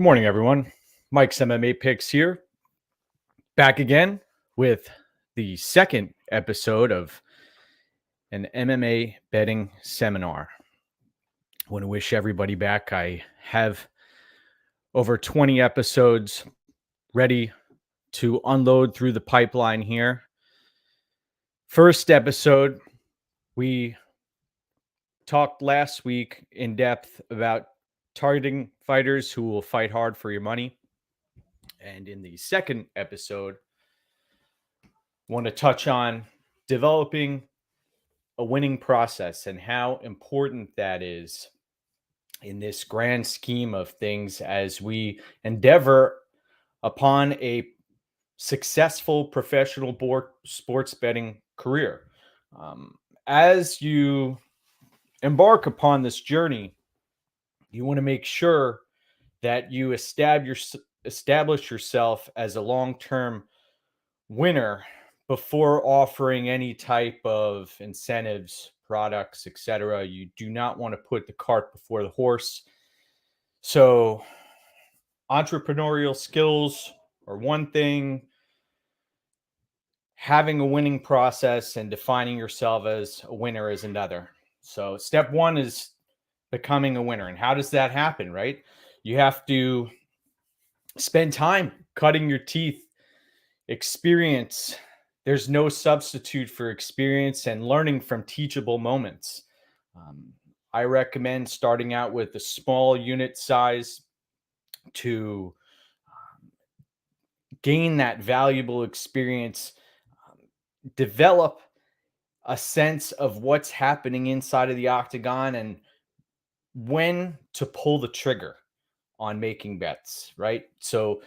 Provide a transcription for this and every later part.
Good morning, everyone. Mike's MMA Picks here, back again with the second episode of an MMA Betting Seminar. I want to wish everybody back. I have over 20 episodes ready to unload through the pipeline here. First episode, we talked last week in depth about targeting fighters who will fight hard for your money. And in the second episode, I want to touch on developing a winning process and how important that is in this grand scheme of things as we endeavor upon a successful professional sports betting career. As you embark upon this journey, you want to make sure that you establish yourself as a long-term winner before offering any type of incentives, products, etc. You do not want to put the cart before the horse. So entrepreneurial skills are one thing. Having a winning process and defining yourself as a winner is another. So step one is becoming a winner. And how does that happen, right? You have to spend time cutting your teeth, experience. There's no substitute for experience and learning from teachable moments. I recommend starting out with a small unit size to gain that valuable experience, develop a sense of what's happening inside of the octagon and when to pull the trigger on making bets, right? So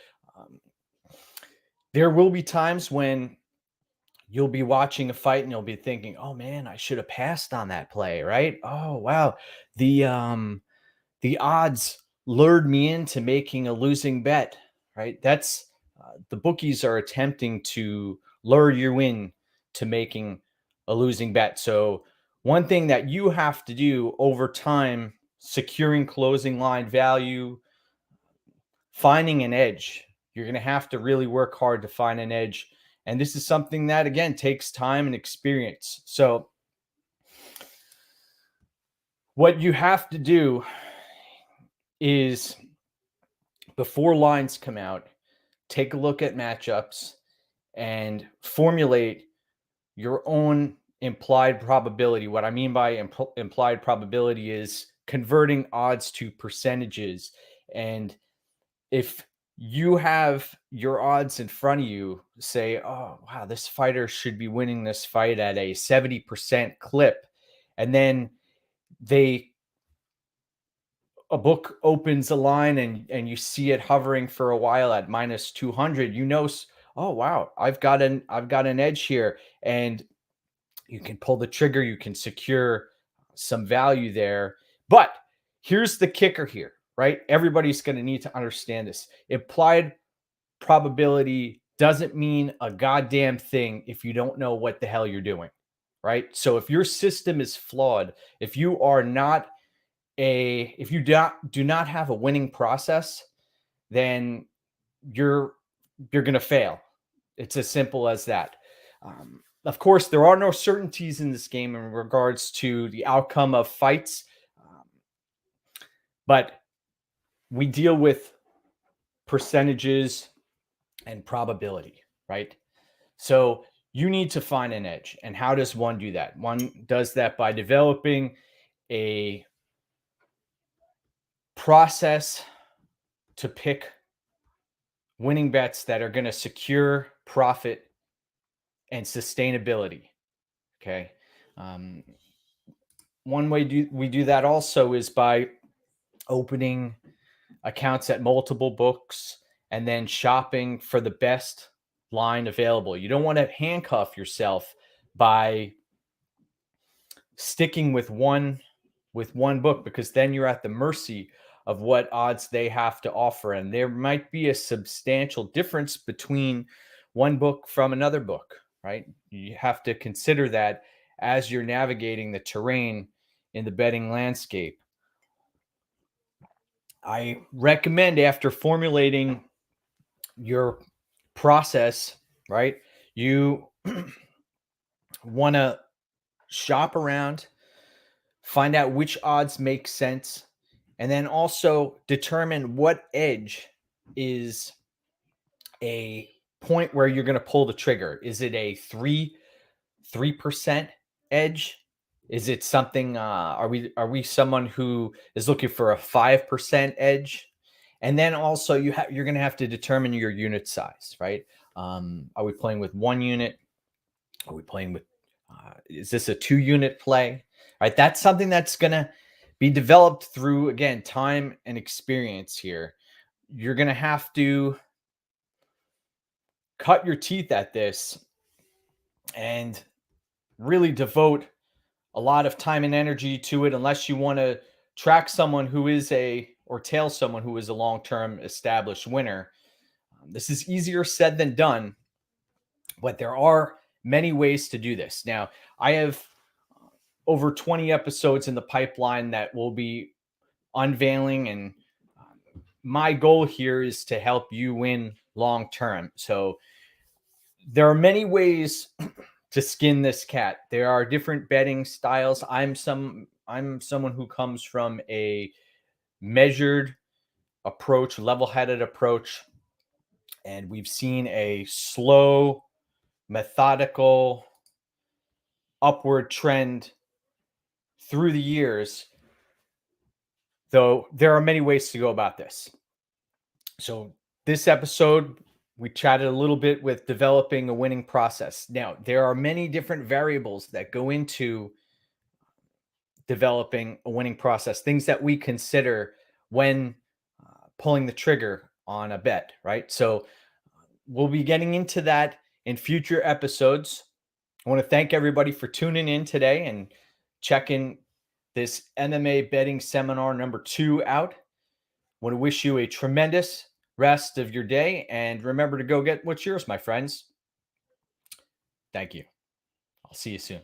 there will be times when you'll be watching a fight and you'll be thinking, "Oh man, I should have passed on that play," right? "Oh wow, the odds lured me into making a losing bet," right? That's the bookies are attempting to lure you in to making a losing bet. So one thing that you have to do over time, securing closing line value, finding an edge. You're going to have to really work hard to find an edge. And this is something that, again, takes time and experience. So what you have to do is, before lines come out, take a look at matchups and formulate your own implied probability. What I mean by implied probability is converting odds to percentages. And if you have your odds in front of you, say, "Oh, wow, this fighter should be winning this fight at a 70% clip." And then a book opens a line and you see it hovering for a while at minus 200, "Oh, wow, I've got an edge here." And you can pull the trigger, you can secure some value there. But here's the kicker here, right? Everybody's going to need to understand this. Implied probability doesn't mean a goddamn thing if you don't know what the hell you're doing, right? So if your system is flawed, if you do not have a winning process, then you're going to fail. It's as simple as that. Of course, there are no certainties in this game in regards to the outcome of fights, but we deal with percentages and probability, right? So you need to find an edge. And how does one do that? One does that by developing a process to pick winning bets that are going to secure profit and sustainability. Okay. One way we do that also is by opening accounts at multiple books and then shopping for the best line available. You don't want to handcuff yourself by sticking with one book, because then you're at the mercy of what odds they have to offer. And there might be a substantial difference between one book from another book, right? You have to consider that as you're navigating the terrain in the betting landscape. I recommend, after formulating your process, right, you want to shop around, find out which odds make sense, and then also determine what edge is a point where you're going to pull the trigger. Is it a 3% edge? Is it something, are we someone who is looking for a 5% edge? And then also you're going to have to determine your unit size, right? Are we playing with 1 unit? Are we playing with, is this a 2 unit play? Right? That's something that's going to be developed through, again, time and experience here. You're going to have to cut your teeth at this and really devote a lot of time and energy to it, unless you want to track someone who is or tail someone who is a long-term established winner. This is easier said than done, but there are many ways to do this. Now, I have over 20 episodes in the pipeline that will be unveiling, and my goal here is to help you win long term. So there are many ways to skin this cat. There are different betting styles. I'm someone who comes from a measured approach, level-headed approach, and we've seen a slow, methodical upward trend through the years, though there are many ways to go about this. So this episode, we chatted a little bit with developing a winning process. Now, there are many different variables that go into developing a winning process, things that we consider when pulling the trigger on a bet, right? So we'll be getting into that in future episodes. I want to thank everybody for tuning in today and checking this MMA Betting Seminar number 2 out. I want to wish you a tremendous rest of your day, and remember to go get what's yours, my friends. Thank you. I'll see you soon.